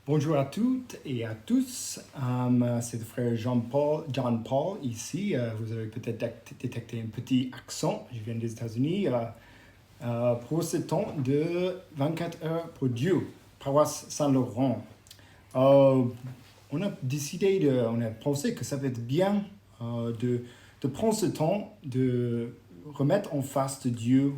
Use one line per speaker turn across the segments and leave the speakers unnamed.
Bonjour à toutes et à tous. C'est le frère John Paul ici. Vous avez peut-être détecté un petit accent. Je viens des États-Unis pour ce temps de 24 heures pour Dieu, paroisse Saint-Laurent. On a on a pensé que ça va être bien de prendre ce temps de remettre en face de Dieu,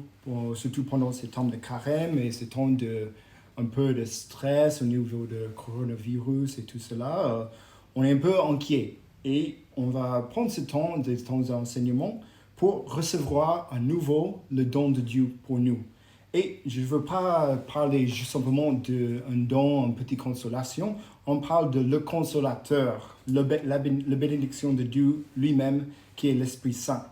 surtout pendant ces temps de carême et ces temps de un peu de stress au niveau de coronavirus et tout cela. On est un peu inquiet et on va prendre ce temps, des temps d'enseignement pour recevoir à nouveau le don de Dieu pour nous. Et je ne veux pas parler juste simplement d'un don, une petite consolation. On parle de le consolateur, la bénédiction de Dieu lui-même, qui est l'Esprit Saint.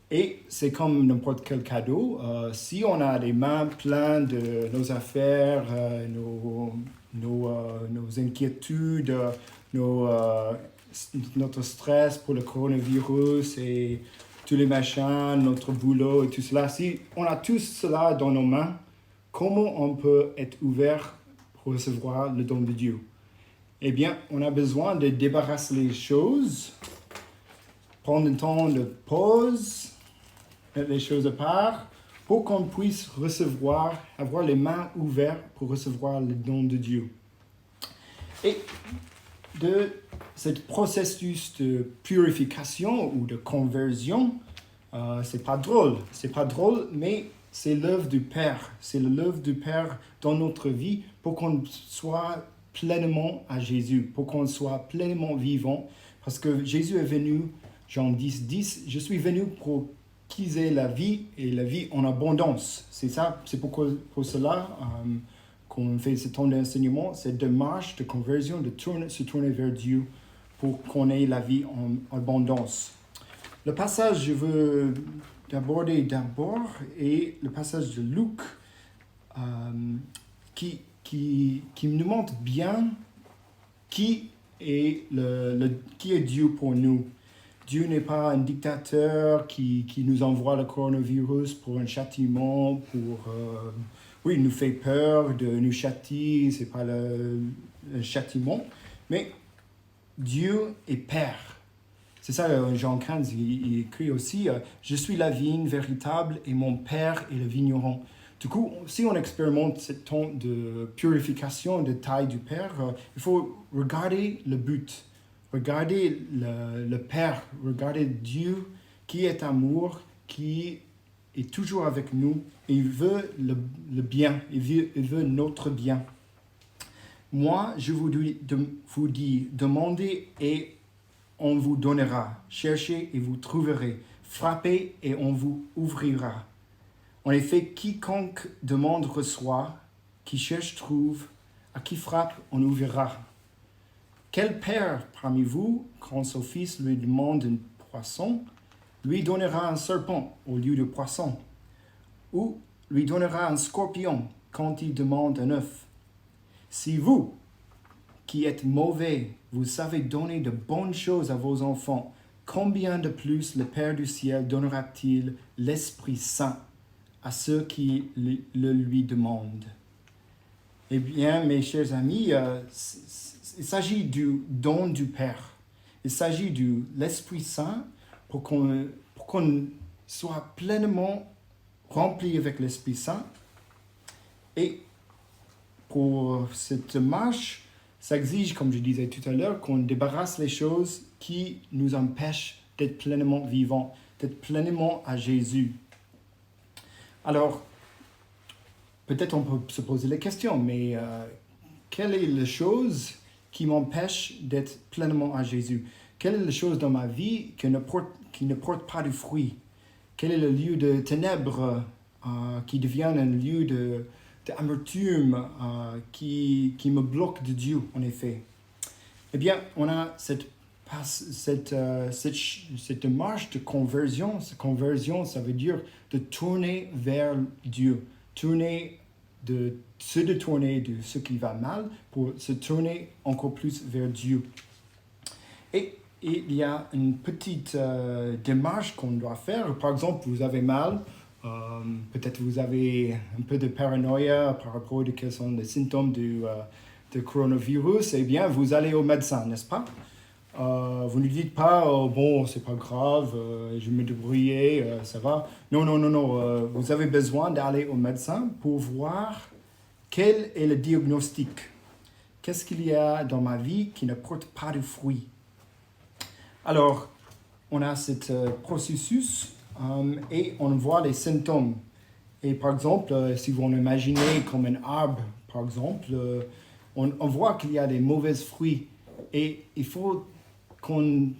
Et c'est comme n'importe quel cadeau. Si on a les mains pleines de nos affaires, nos inquiétudes, notre stress pour le coronavirus et tous les machins, notre boulot et tout cela, si on a tout cela dans nos mains, comment on peut être ouvert pour recevoir le don de Dieu? Eh bien, on a besoin de débarrasser les choses, prendre un temps de pause, mettre les choses à part, pour qu'on puisse avoir les mains ouvertes pour recevoir le don de Dieu. Et de ce processus de purification ou de conversion, c'est pas drôle, mais c'est l'œuvre du Père. C'est l'œuvre du Père dans notre vie pour qu'on soit pleinement à Jésus, pour qu'on soit pleinement vivant. Parce que Jésus est venu, Jean 10, je suis venu pour qu'ils aient la vie et la vie en abondance. C'est ça, c'est pour cela qu'on fait ce temps d'enseignement, cette démarche de conversion, se tourner vers Dieu pour qu'on ait la vie en abondance. Le passage que je veux aborder d'abord est le passage de Luc qui nous montre bien qui est Dieu pour nous. Dieu n'est pas un dictateur qui nous envoie le coronavirus pour un châtiment, il nous fait peur de nous châtier, c'est pas le châtiment, mais Dieu est Père. C'est ça, Jean 15, il écrit aussi, je suis la vigne véritable et mon Père est le vigneron. Du coup, si on expérimente ce temps de purification, de taille du Père, il faut regarder le but. Regardez le Père, regardez Dieu qui est amour, qui est toujours avec nous. Et il veut le bien, il veut notre bien. Moi, je vous dis, demandez et on vous donnera. Cherchez et vous trouverez. Frappez et on vous ouvrira. En effet, quiconque demande reçoit, qui cherche trouve, à qui frappe on ouvrira. Quel père parmi vous, quand son fils lui demande un poisson, lui donnera un serpent au lieu de poisson? Ou lui donnera un scorpion quand il demande un œuf? Si vous, qui êtes mauvais, vous savez donner de bonnes choses à vos enfants, combien de plus le Père du ciel donnera-t-il l'Esprit Saint à ceux qui le lui demandent? Eh bien, mes chers amis, il s'agit du don du Père. Il s'agit de l'Esprit Saint pour qu'on soit pleinement rempli avec l'Esprit Saint. Et pour cette marche, ça exige, comme je disais tout à l'heure, qu'on débarrasse les choses qui nous empêchent d'être pleinement vivants, d'être pleinement à Jésus. Alors, peut-être on peut se poser la question, mais quelle est la chose qui m'empêche d'être pleinement à Jésus? Quelle est la chose dans ma vie qui ne porte pas de fruits? Quel est le lieu de ténèbres qui devient un lieu d'amertume qui me bloque de Dieu, en effet? Eh bien, on a cette démarche de conversion. Cette conversion, ça veut dire de tourner vers Dieu, se détourner de ce qui va mal pour se tourner encore plus vers Dieu. Et il y a une petite démarche qu'on doit faire. Par exemple, vous avez mal, peut-être vous avez un peu de paranoïa par rapport à quels sont les symptômes de de coronavirus, eh bien, vous allez au médecin, n'est-ce pas? Vous ne dites pas, bon, c'est pas grave, je vais me débrouiller, ça va. Non, non, non, non. Vous avez besoin d'aller au médecin pour voir quel est le diagnostic. Qu'est-ce qu'il y a dans ma vie qui ne porte pas de fruits? Alors, on a ce processus et on voit les symptômes. Et par exemple, si vous imaginez comme un arbre, par exemple, on voit qu'il y a des mauvais fruits. Et il faut qu'on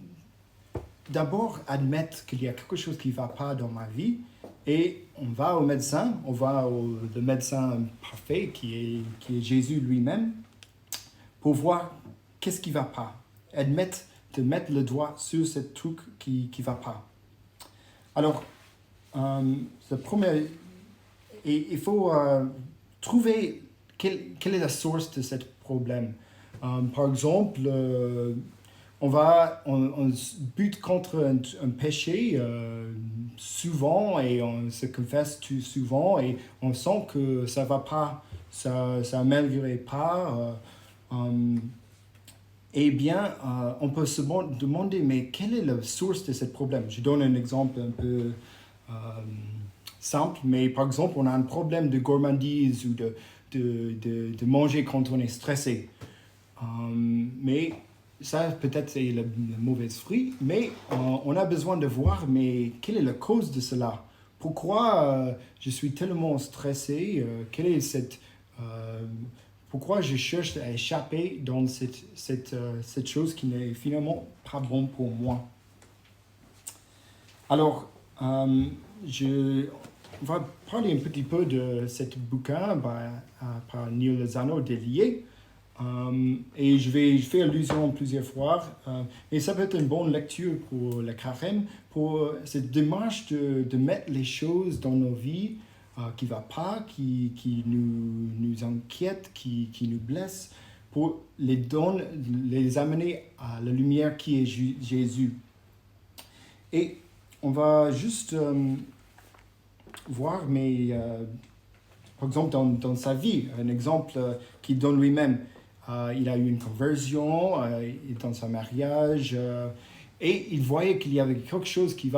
d'abord admette qu'il y a quelque chose qui ne va pas dans ma vie. Et on va au médecin, le médecin parfait qui est Jésus lui-même, pour voir qu'est-ce qui ne va pas. De mettre le doigt sur ce truc qui ne va pas. Alors, le premier, il faut trouver quelle est la source de ce problème. Par exemple, on bute contre un péché souvent et on se confesse tout souvent et on sent que ça ne va pas, ça n'améliorerait pas. Eh bien, on peut se demander, mais quelle est la source de ce problème? Je donne un exemple un peu simple, mais par exemple, on a un problème de gourmandise ou de manger quand on est stressé. Mais ça, peut-être, c'est le mauvais fruit, mais on a besoin de voir, mais quelle est la cause de cela? Pourquoi je suis tellement stressé? Quelle est cette... pourquoi je cherche à échapper dans cette chose qui n'est finalement pas bon pour moi? Alors, on va parler un petit peu de ce bouquin par Neil Lozano, Délié. Et je vais faire allusion plusieurs fois. Et ça peut être une bonne lecture pour le carême, pour cette démarche de mettre les choses dans nos vies qui ne va pas, qui nous inquiète, qui nous blesse, pour les amener à la lumière qui est Jésus. Et on va juste voir, par exemple, dans sa vie, un exemple qu'il donne lui-même. Il a eu une conversion dans son mariage et il voyait qu'il y avait quelque chose qui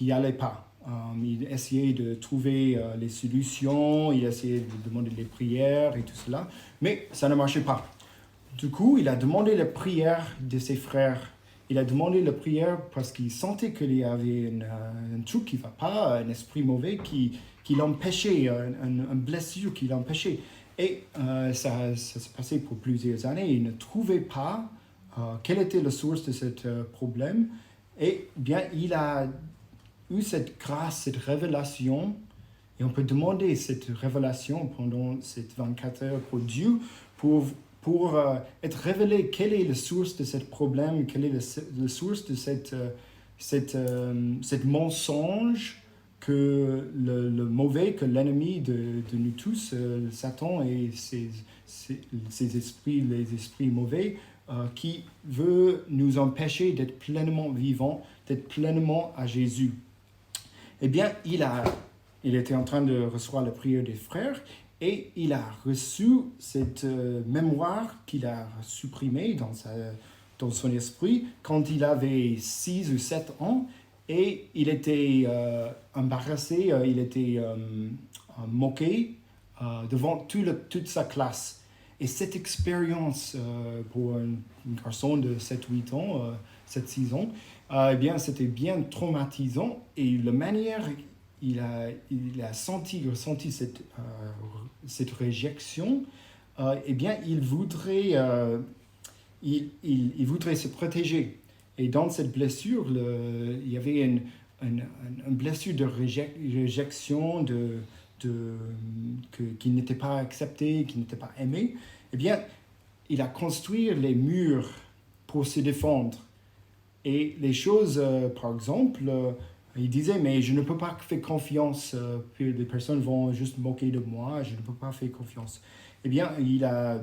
n'allait pas. Il essayait de trouver les solutions, il essayait de demander les prières et tout cela, mais ça ne marchait pas. Du coup, il a demandé la prière de ses frères. Il a demandé la prière parce qu'il sentait qu'il y avait un truc qui ne va pas, un esprit mauvais qui l'empêchait, une blessure qui l'empêchait. Et ça s'est passé pour plusieurs années. Il ne trouvait pas quelle était la source de ce problème. Et bien, il a eu cette grâce, cette révélation. Et on peut demander cette révélation pendant ces 24 heures pour Dieu, pour être révélé quelle est la source de ce problème, quelle est la source de cette mensonge que le mauvais, que l'ennemi de nous tous, Satan et ses esprits, les esprits mauvais, qui veut nous empêcher d'être pleinement vivants, d'être pleinement à Jésus. Eh bien, il était en train de recevoir la prière des frères et il a reçu cette mémoire qu'il a supprimée dans son esprit quand il avait 6 ou 7 ans. Et il était embarrassé, il était moqué devant toute sa classe. Et cette expérience pour un garçon de 7-8 ans, 7-6 ans, eh bien, c'était bien traumatisant. Et la manière, il a ressenti cette réjection, eh bien, il voudrait se protéger. Et dans cette blessure, il y avait une blessure de réjection, qui n'était pas acceptée, qui n'était pas aimée. Eh bien, il a construit les murs pour se défendre. Et les choses, par exemple, il disait, mais je ne peux pas faire confiance, que les personnes vont juste moquer de moi, je ne peux pas faire confiance. Eh bien, il a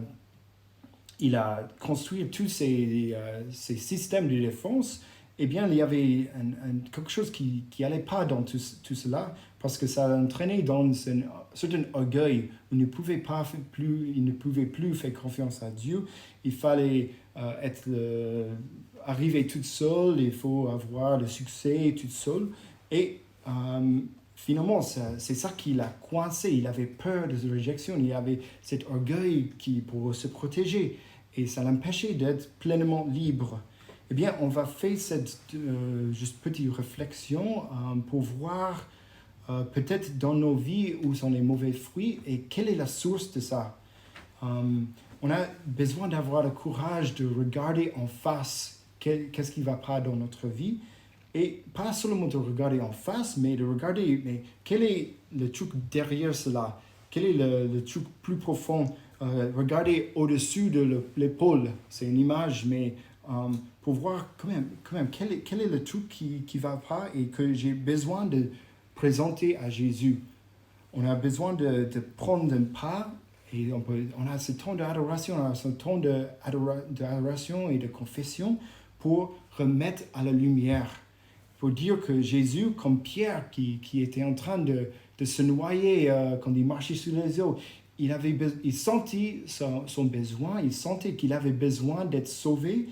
construit tous ces systèmes de défense. Eh bien, il y avait quelque chose qui n'allait pas dans tout cela, parce que ça l'entraînait dans un certain orgueil. Il ne pouvait plus faire confiance à Dieu. Il fallait arriver tout seul, il faut avoir le succès tout seul. Et finalement, c'est ça qui l'a coincé. Il avait peur de la réjection, il avait cet orgueil pour se protéger. Et ça l'empêchait d'être pleinement libre. Eh bien, on va faire cette juste petite réflexion pour voir peut-être dans nos vies où sont les mauvais fruits et quelle est la source de ça. On a besoin d'avoir le courage de regarder en face qu'est-ce qui ne va pas dans notre vie. Et pas seulement de regarder en face, mais de regarder quel est le truc derrière cela. Quel est le truc plus profond. Regarder au-dessus de l'épaule. C'est une image, mais pour voir quand même quel est le truc qui ne va pas et que j'ai besoin de présenter à Jésus. On a besoin de prendre un pas et on a ce temps d'adoration, on a ce temps d'adoration et de confession pour remettre à la lumière. Pour dire que Jésus, comme Pierre qui était en train de se noyer quand il marchait sur les eaux, il sentit son besoin, il sentait qu'il avait besoin d'être sauvé.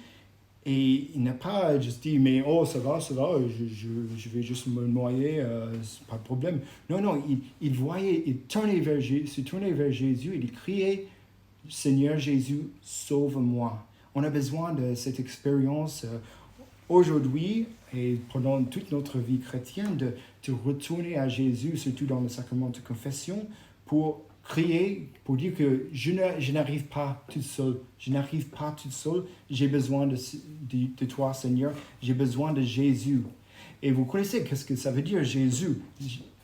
Et il n'a pas juste dit, mais oh, ça va, je vais juste me noyer, c'est pas de problème. Non, il voyait, il se tournait vers Jésus et il criait, Seigneur Jésus, sauve-moi. On a besoin de cette expérience aujourd'hui et pendant toute notre vie chrétienne de retourner à Jésus, surtout dans le sacrement de confession, pour crier, pour dire que je n'arrive pas tout seul. Je n'arrive pas tout seul. J'ai besoin de toi, Seigneur. J'ai besoin de Jésus. Et vous connaissez qu'est-ce que ça veut dire, Jésus.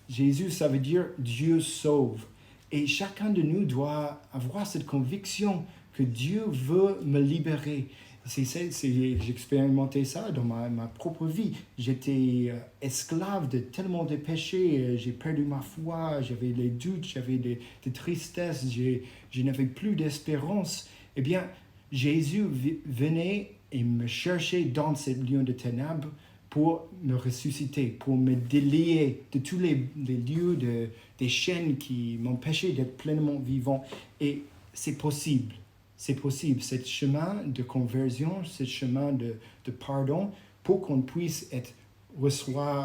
Jésus, ça veut dire Dieu sauve. Et chacun de nous doit avoir cette conviction que Dieu veut me libérer. J'ai expérimenté ça dans ma propre vie. J'étais esclave de tellement de péchés. J'ai perdu ma foi, j'avais des doutes, j'avais des tristesses, je n'avais plus d'espérance. Eh bien, Jésus venait et me cherchait dans cette lieu de ténèbres pour me ressusciter, pour me délier de tous les lieux, des chaînes qui m'empêchaient d'être pleinement vivant. Et c'est possible. C'est possible, ce chemin de conversion, ce chemin de pardon, pour qu'on puisse recevoir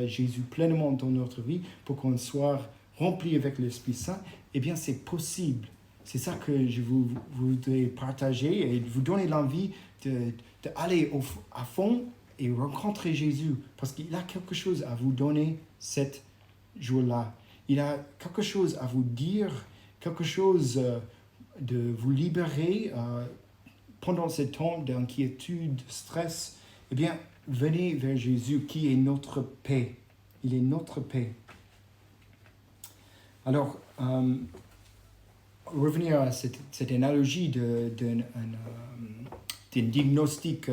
Jésus pleinement dans notre vie, pour qu'on soit rempli avec l'Esprit Saint, eh bien c'est possible. C'est ça que je voudrais partager et vous donner l'envie d'aller à fond et rencontrer Jésus, parce qu'il a quelque chose à vous donner cette jour-là. Il a quelque chose à vous dire, quelque chose de vous libérer pendant ce temps d'inquiétude, de stress. Eh bien, venez vers Jésus qui est notre paix. Il est notre paix. Alors, revenir à cette analogie d'un diagnostic,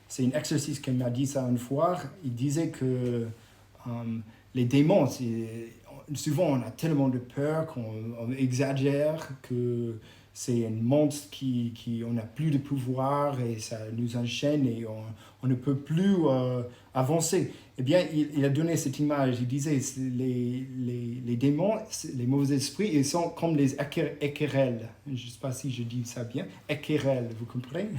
c'est un exercice qu'il m'a dit ça une fois. Il disait que les démons, souvent on a tellement de peur qu'on exagère, que c'est un monstre on n'a plus de pouvoir et ça nous enchaîne et on ne peut plus avancer. Eh bien, il a donné cette image. Il disait les démons, les mauvais esprits, ils sont comme les équerelles. Je ne sais pas si je dis ça bien. Équerelles, vous comprenez?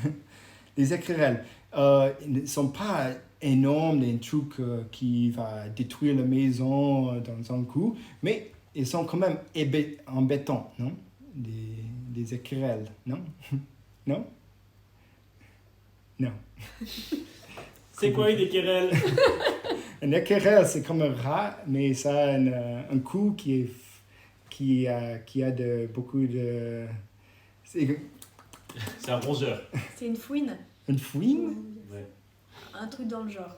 Les équerelles ne sont pas énormes, un truc qui va détruire la maison dans un coup, mais ils sont quand même embêtants, non? Des équerelles, non? Non? Non.
C'est quoi une équerelle?
Un équerelle, c'est comme un rat, mais ça a un cou qui a beaucoup de...
C'est un rongeur.
C'est une fouine.
Une fouine?
Ouais.
Un truc dans le genre.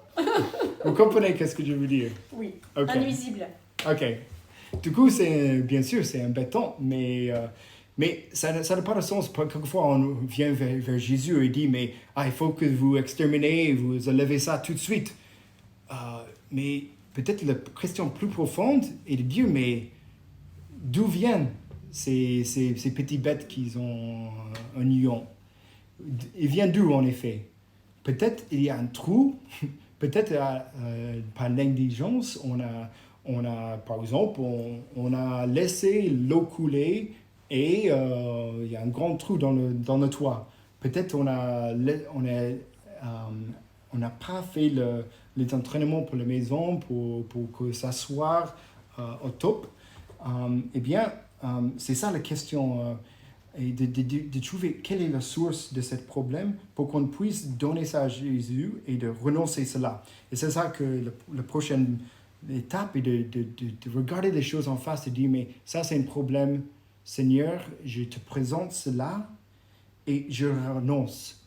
Vous comprenez qu'est-ce que je veux dire?
Oui.
Okay.
Innuisible.
Ok. Du coup, bien sûr, c'est embêtant, mais ça n'a pas de sens. Quelquefois, on vient vers Jésus et dit, mais il faut que vous exterminez, vous enlevez ça tout de suite. Mais peut-être la question plus profonde est de dire, mais d'où viennent ces petites bêtes qui ont un lion? Ils viennent d'où, en effet? Peut-être il y a un trou peut-être par négligence, on a par exemple, on a laissé l'eau couler et il y a un grand trou dans le toit. Peut-être on n'a pas fait les entraînements pour la maison pour que ça soit au top. Eh bien, c'est ça la question. Et de trouver quelle est la source de ce problème pour qu'on puisse donner ça à Jésus et de renoncer à cela. Et c'est ça que la prochaine étape est de regarder les choses en face et de dire, mais ça c'est un problème, Seigneur, je te présente cela et je renonce.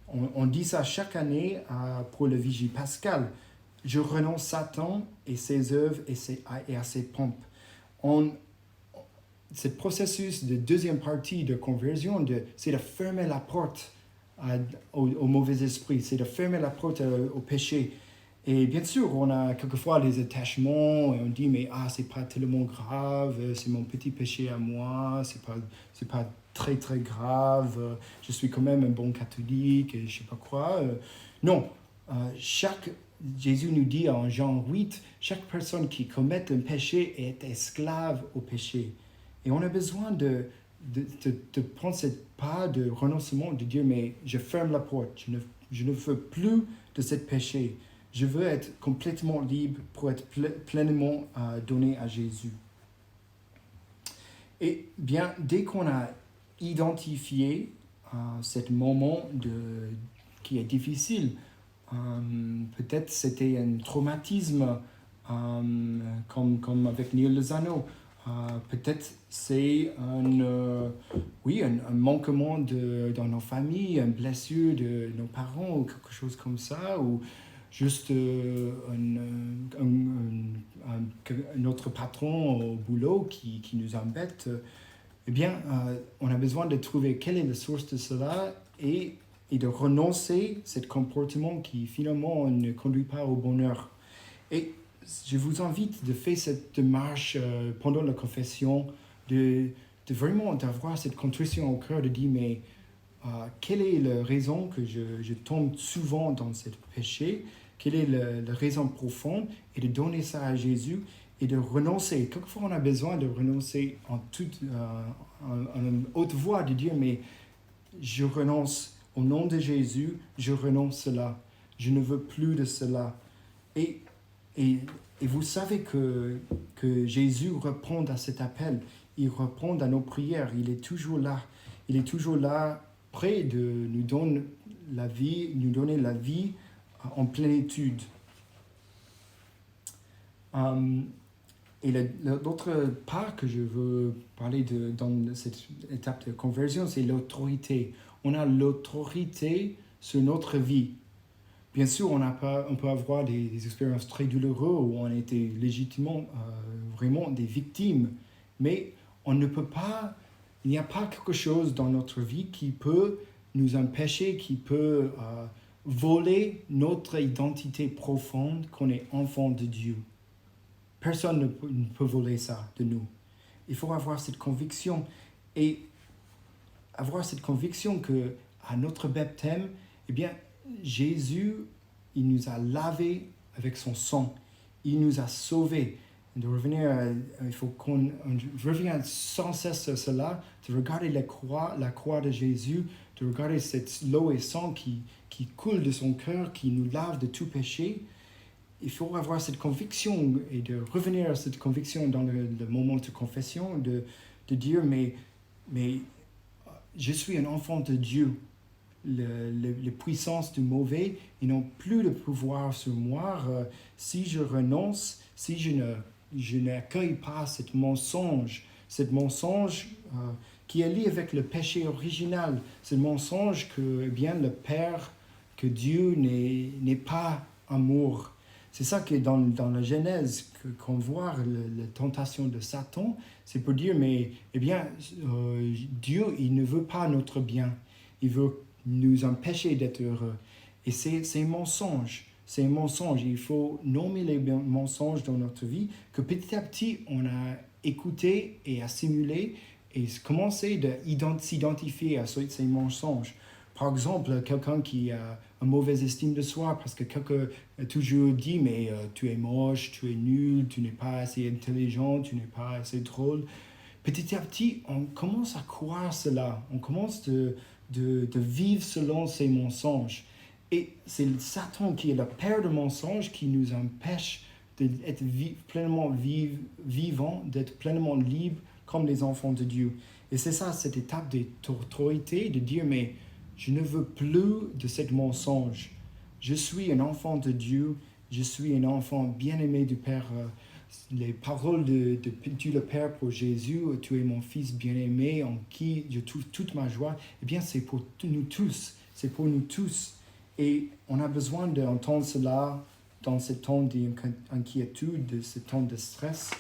On dit ça chaque année pour le Vigie pascal. Je renonce Satan et ses œuvres et à ses pompes. Ce processus de deuxième partie de conversion, c'est de fermer la porte au mauvais esprit, c'est de fermer la porte au péché. Et bien sûr, on a quelquefois les attachements, et on dit, mais c'est pas tellement grave, c'est mon petit péché à moi, c'est pas très très grave, je suis quand même un bon catholique, et je sais pas quoi. Non, Jésus nous dit en Jean 8, chaque personne qui commet un péché est esclave au péché. Et on a besoin de prendre cette pas de renoncement, de dire, mais je ferme la porte, je ne veux plus de ce péché. Je veux être complètement libre pour être pleinement donné à Jésus. Et bien, dès qu'on a identifié ce moment qui est difficile, peut-être c'était un traumatisme, comme avec Neil Lozano. Peut-être c'est un manquement dans nos familles, une blessure de nos parents ou quelque chose comme ça, ou juste notre patron au boulot qui nous embête. Eh bien, on a besoin de trouver quelle est la source de cela et de renoncer à ce comportement qui finalement ne conduit pas au bonheur. Et je vous invite de faire cette démarche pendant la confession, de vraiment d'avoir cette contrition au cœur, de dire, mais quelle est la raison que je tombe souvent dans ce péché, quelle est la raison profonde, et de donner ça à Jésus et de renoncer. Quelquefois, on a besoin de renoncer en haute voix, de dire, mais je renonce au nom de Jésus, je renonce cela, je ne veux plus de cela. Et vous savez que Jésus répond à cet appel, il répond à nos prières, il est toujours là. Il est toujours là, prêt de nous donner la vie en plénitude. Et l'autre part que je veux parler dans cette étape de conversion, c'est l'autorité. On a l'autorité sur notre vie. Bien sûr, on peut avoir des expériences très douloureuses où on a été légitimement vraiment des victimes, mais on ne peut pas, il n'y a pas quelque chose dans notre vie qui peut nous empêcher, qui peut voler notre identité profonde qu'on est enfant de Dieu. Personne ne peut voler ça de nous. Il faut avoir cette conviction et avoir cette conviction que à notre baptême, eh bien, Jésus, il nous a lavés avec son sang. Il nous a sauvés. De revenir, il faut qu'on revienne sans cesse à cela, de regarder la croix de Jésus, de regarder cette eau et sang qui coule de son cœur, qui nous lave de tout péché. Il faut avoir cette conviction et de revenir à cette conviction dans le moment de confession, de dire, mais je suis un enfant de Dieu. Les puissances du mauvais, ils n'ont plus de pouvoir sur moi. Si je renonce, si je n'accueille pas ce mensonge qui est lié avec le péché original, ce mensonge que le Père, que Dieu n'est pas amour. C'est ça que dans la Genèse qu'on voit la tentation de Satan, c'est pour dire, mais Dieu, il ne veut pas notre bien. Il veut nous empêcher d'être heureux. Et c'est un mensonge. C'est un mensonge. Il faut nommer les mensonges dans notre vie que petit à petit, on a écouté et assimilé et commencer à s'identifier à ces mensonges. par exemple, quelqu'un qui a une mauvaise estime de soi parce que quelqu'un a toujours dit mais tu es moche, tu es nul, tu n'es pas assez intelligent, tu n'es pas assez drôle. Petit à petit, on commence à croire cela, on commence de vivre selon ces mensonges. Et c'est Satan qui est le père de mensonges qui nous empêche d'être pleinement vivants, d'être pleinement libres comme les enfants de Dieu. Et c'est ça, cette étape d'autorité, de dire, mais je ne veux plus de ce mensonge. Je suis un enfant de Dieu, je suis un enfant bien-aimé du Père. Les paroles de Dieu le Père pour Jésus, tu es mon fils bien-aimé en qui je trouve toute ma joie, eh bien c'est pour nous tous, c'est pour nous tous. Et on a besoin d'entendre cela dans ce temps d'inquiétude, de ce temps de stress,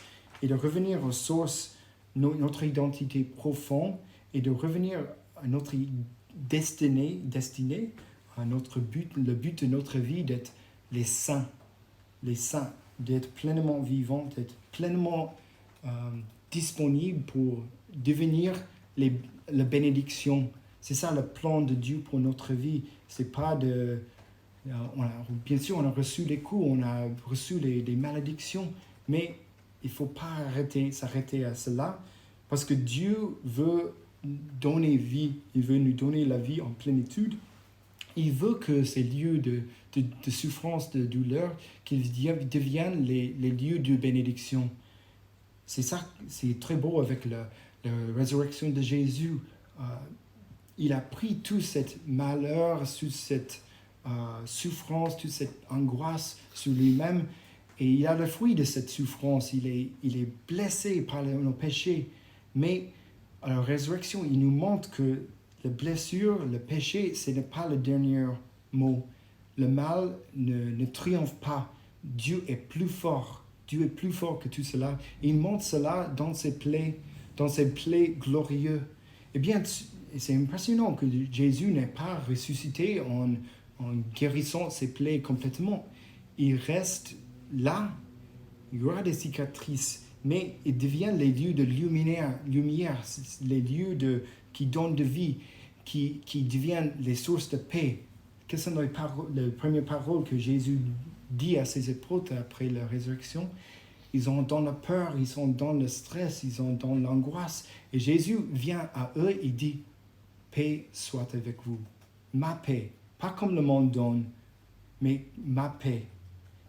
et de revenir aux sources, notre identité profonde, et de revenir à notre destinée, à notre but, le but de notre vie, d'être les saints, d'être pleinement vivants, d'être pleinement disponibles pour devenir la bénédiction. C'est ça le plan de Dieu pour notre vie. C'est pas de... bien sûr, on a reçu les coups, on a reçu des malédictions, mais il ne faut pas s'arrêter à cela, parce que Dieu veut donner vie, il veut nous donner la vie en plénitude. Il veut que ces lieux de souffrance, de douleur, qu'ils deviennent les lieux de bénédiction. C'est ça, c'est très beau avec la résurrection de Jésus. Il a pris tout ce malheur, toute cette souffrance, toute cette angoisse sur lui-même, et il a le fruit de cette souffrance. Il est blessé par nos péchés, mais à la résurrection, il nous montre que la blessure, le péché, ce n'est pas le dernier mot. Le mal ne triomphe pas. Dieu est plus fort. Dieu est plus fort que tout cela. Et il montre cela dans ses plaies glorieuses. Eh bien, c'est impressionnant que Jésus n'ait pas ressuscité en guérissant ses plaies complètement. Il reste là. Il y aura des cicatrices, mais ils deviennent les lieux de lumière, les lieux qui donnent de vie, qui deviennent les sources de paix. Quelles sont les premières paroles que Jésus dit à ses apôtres après la résurrection? Ils sont dans la peur, ils sont dans le stress, ils sont dans l'angoisse. Et Jésus vient à eux et dit, paix soit avec vous. Ma paix, pas comme le monde donne, mais ma paix.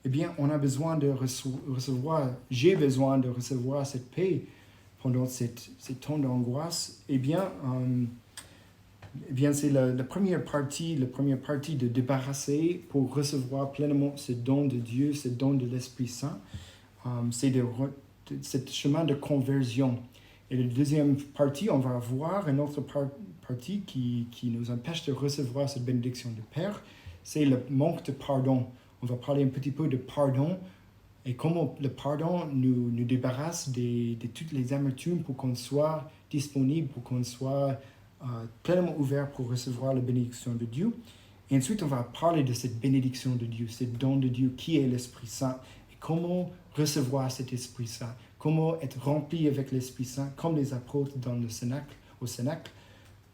Eh bien, on a besoin de recevoir, j'ai besoin de recevoir cette paix pendant cette temps d'angoisse. Eh bien, c'est la première partie de débarrasser pour recevoir pleinement ce don de Dieu, ce don de l'Esprit Saint. C'est ce chemin de conversion. Et la deuxième partie, on va voir une autre partie qui nous empêche de recevoir cette bénédiction du Père, c'est le manque de pardon. On va parler un petit peu de pardon et comment le pardon nous débarrasse de toutes les amertumes pour qu'on soit disponible, pour qu'on soit pleinement ouvert pour recevoir la bénédiction de Dieu. Et ensuite, on va parler de cette bénédiction de Dieu, ce don de Dieu qui est l'Esprit Saint, et comment recevoir cet Esprit Saint, comment être rempli avec l'Esprit Saint, comme les apôtres dans au Cénacle,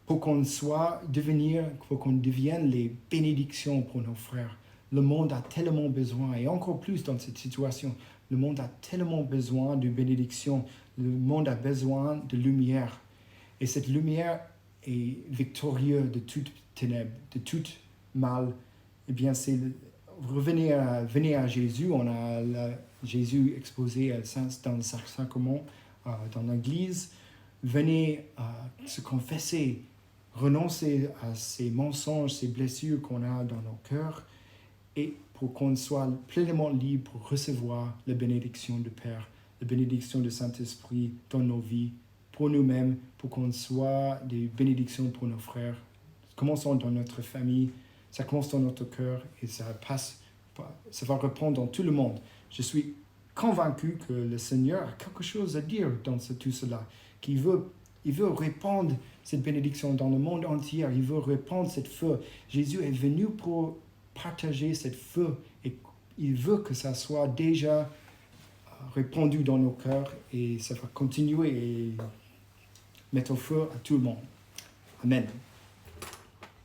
pour qu'on devienne les bénédictions pour nos frères. Le monde a tellement besoin, et encore plus dans cette situation, le monde a tellement besoin de bénédiction, le monde a besoin de lumière. Et cette lumière est victorieuse de toute ténèbres, de tout mal. Eh bien, c'est venir à Jésus. On a Jésus exposé dans le sacrement, dans l'Église. Venez se confesser, renoncer à ces mensonges, ces blessures qu'on a dans nos cœurs, et pour qu'on soit pleinement libre pour recevoir la bénédiction du Père, la bénédiction du Saint-Esprit dans nos vies, pour nous-mêmes, pour qu'on soit des bénédictions pour nos frères. Commençons dans notre famille, ça commence dans notre cœur et ça va répondre dans tout le monde. Je suis convaincu que le Seigneur a quelque chose à dire dans tout cela, qu'il veut répandre cette bénédiction dans le monde entier, il veut répandre cette feu. Jésus est venu pour partager cette feu et il veut que ça soit déjà répandu dans nos cœurs et ça va continuer et mettre au feu à tout le monde. Amen.